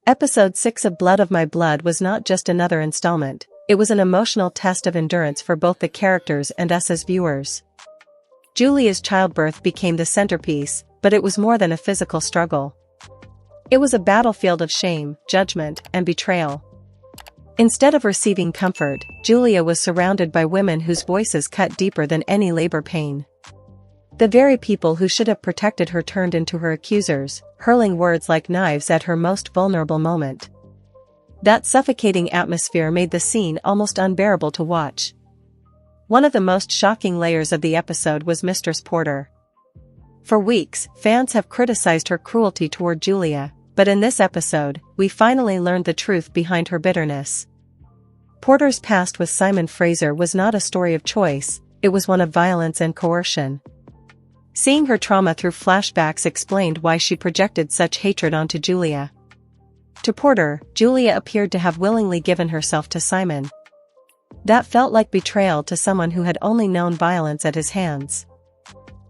Episode 6 of Blood of My Blood was not just another installment, it was an emotional test of endurance for both the characters and us as viewers. Julia's childbirth became the centerpiece, but it was more than a physical struggle. It was a battlefield of shame, judgment, and betrayal. Instead of receiving comfort, Julia was surrounded by women whose voices cut deeper than any labor pain. The very people who should have protected her turned into her accusers, hurling words like knives at her most vulnerable moment. That suffocating atmosphere made the scene almost unbearable to watch. One of the most shocking layers of the episode was Mistress Porter. For weeks, fans have criticized her cruelty toward Julia, but in this episode, we finally learned the truth behind her bitterness. Porter's past with Simon Fraser was not a story of choice, it was one of violence and coercion. Seeing her trauma through flashbacks explained why she projected such hatred onto Julia. To Porter, Julia appeared to have willingly given herself to Simon. That felt like betrayal to someone who had only known violence at his hands.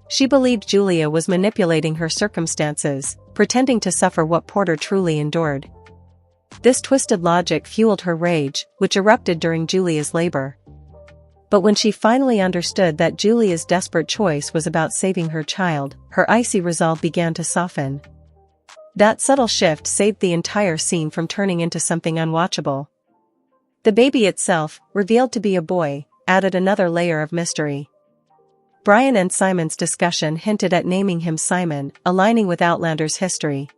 She believed Julia was manipulating her circumstances, pretending to suffer what Porter truly endured. This twisted logic fueled her rage, which erupted during Julia's labor. But when she finally understood that Julia's desperate choice was about saving her child, her icy resolve began to soften. That subtle shift saved the entire scene from turning into something unwatchable. The baby itself, revealed to be a boy, added another layer of mystery. Brian and Simon's discussion hinted at naming him Simon, aligning with Outlander's history.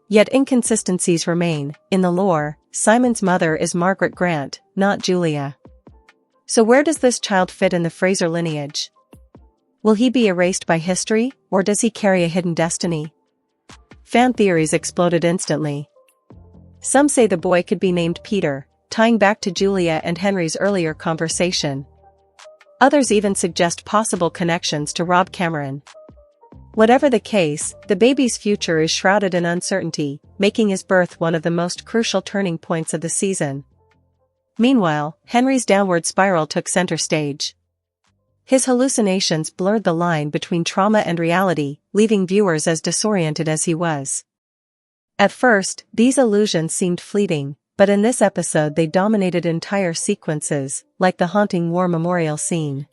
Yet inconsistencies remain. In the lore, Simon's mother is Margaret Grant, not Julia. So where does this child fit in the Fraser lineage? Will he be erased by history, or does he carry a hidden destiny? Fan theories exploded instantly. Some say the boy could be named Peter, tying back to Julia and Henry's earlier conversation. Others even suggest possible connections to Rob Cameron. Whatever the case, the baby's future is shrouded in uncertainty, making his birth one of the most crucial turning points of the season. Meanwhile, Henry's downward spiral took center stage. His hallucinations blurred the line between trauma and reality, leaving viewers as disoriented as he was. At first, these illusions seemed fleeting, but in this episode they dominated entire sequences, like the haunting war memorial scene.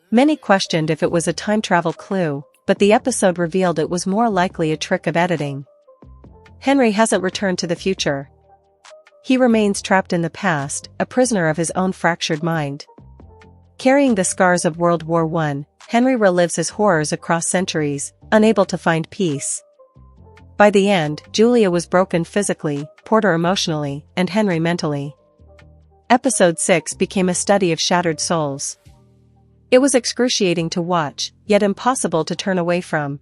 Many questioned if it was a time travel clue, but the episode revealed it was more likely a trick of editing. Henry hasn't returned to the future. He remains trapped in the past, a prisoner of his own fractured mind. Carrying the scars of World War I, Henry relives his horrors across centuries, unable to find peace. By the end, Julia was broken physically, Porter emotionally, and Henry mentally. Episode 6 became a study of shattered souls. It was excruciating to watch, yet impossible to turn away from.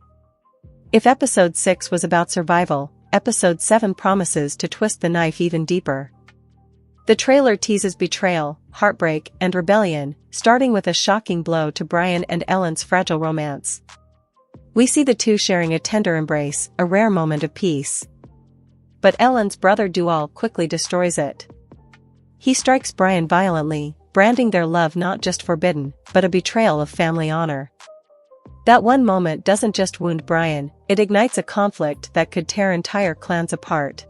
If Episode 6 was about survival, Episode 7 promises to twist the knife even deeper. The trailer teases betrayal, heartbreak, and rebellion, starting with a shocking blow to Brian and Ellen's fragile romance. We see the two sharing a tender embrace, a rare moment of peace. But Ellen's brother Dual quickly destroys it. He strikes Brian violently, branding their love not just forbidden, but a betrayal of family honor. That one moment doesn't just wound Brian, it ignites a conflict that could tear entire clans apart.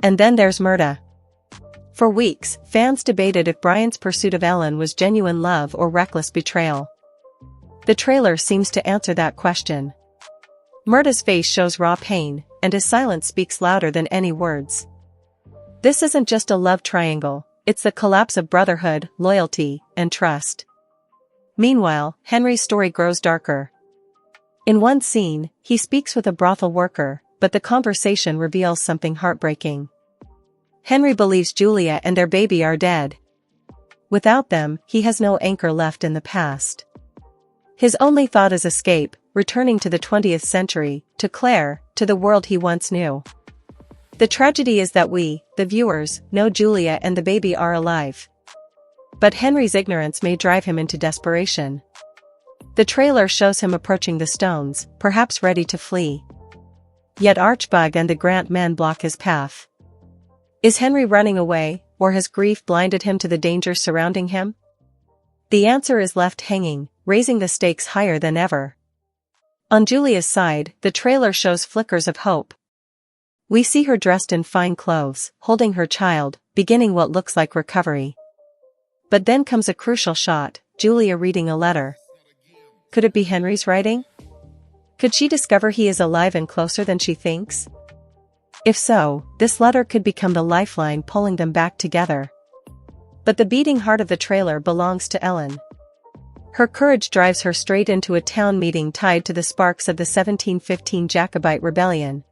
And then there's Murda. For weeks, fans debated if Brian's pursuit of Ellen was genuine love or reckless betrayal. The trailer seems to answer that question. Murda's face shows raw pain, and his silence speaks louder than any words. This isn't just a love triangle, it's the collapse of brotherhood, loyalty, and trust. Meanwhile, Henry's story grows darker. In one scene, he speaks with a brothel worker, but the conversation reveals something heartbreaking. Henry believes Julia and their baby are dead. Without them, he has no anchor left in the past. His only thought is escape, returning to the 20th century, to Claire, to the world he once knew. The tragedy is that we, the viewers, know Julia and the baby are alive. But Henry's ignorance may drive him into desperation. The trailer shows him approaching the stones, perhaps ready to flee. Yet Archbug and the Grant men block his path. Is Henry running away, or has grief blinded him to the dangers surrounding him? The answer is left hanging, raising the stakes higher than ever. On Julia's side, the trailer shows flickers of hope. We see her dressed in fine clothes, holding her child, beginning what looks like recovery. But then comes a crucial shot, Julia reading a letter. Could it be Henry's writing? Could she discover he is alive and closer than she thinks? If so, this letter could become the lifeline pulling them back together. But the beating heart of the trailer belongs to Ellen. Her courage drives her straight into a town meeting tied to the sparks of the 1715 Jacobite rebellion.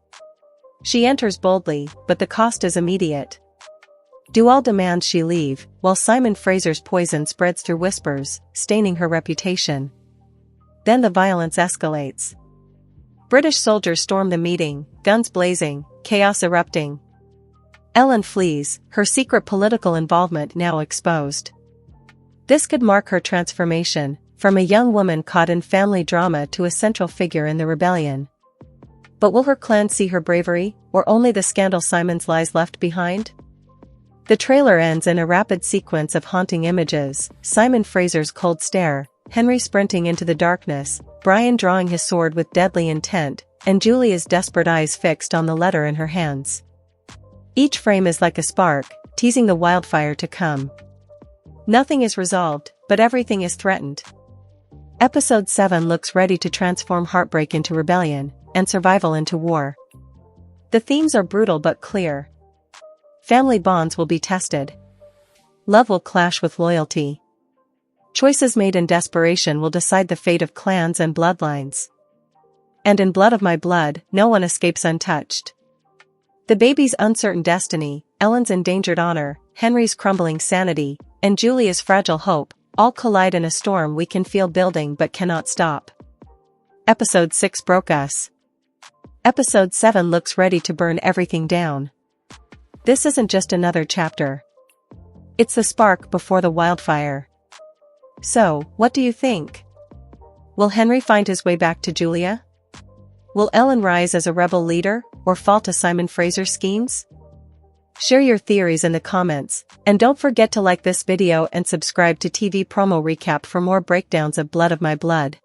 She enters boldly, but the cost is immediate. Duval demands she leave, while Simon Fraser's poison spreads through whispers, staining her reputation. Then the violence escalates. British soldiers storm the meeting, guns blazing, chaos erupting. Ellen flees, her secret political involvement now exposed. This could mark her transformation, from a young woman caught in family drama to a central figure in the rebellion. But will her clan see her bravery, or only the scandal Simon's lies left behind? The trailer ends in a rapid sequence of haunting images: Simon Fraser's cold stare, Henry sprinting into the darkness, Brian drawing his sword with deadly intent, and Julia's desperate eyes fixed on the letter in her hands. Each frame is like a spark, teasing the wildfire to come. Nothing is resolved, but everything is threatened. Episode 7 looks ready to transform heartbreak into rebellion, and survival into war. The themes are brutal but clear. Family bonds will be tested. Love will clash with loyalty. Choices made in desperation will decide the fate of clans and bloodlines. And in Blood of My Blood, no one escapes untouched. The baby's uncertain destiny, Ellen's endangered honor, Henry's crumbling sanity, and Julia's fragile hope, all collide in a storm we can feel building but cannot stop. Episode 6 broke us. Episode 7 looks ready to burn everything down. This isn't just another chapter. It's the spark before the wildfire. So, what do you think? Will Henry find his way back to Julia? Will Ellen rise as a rebel leader, or fall to Simon Fraser's schemes? Share your theories in the comments, and don't forget to like this video and subscribe to TV Promo Recap for more breakdowns of Blood of My Blood.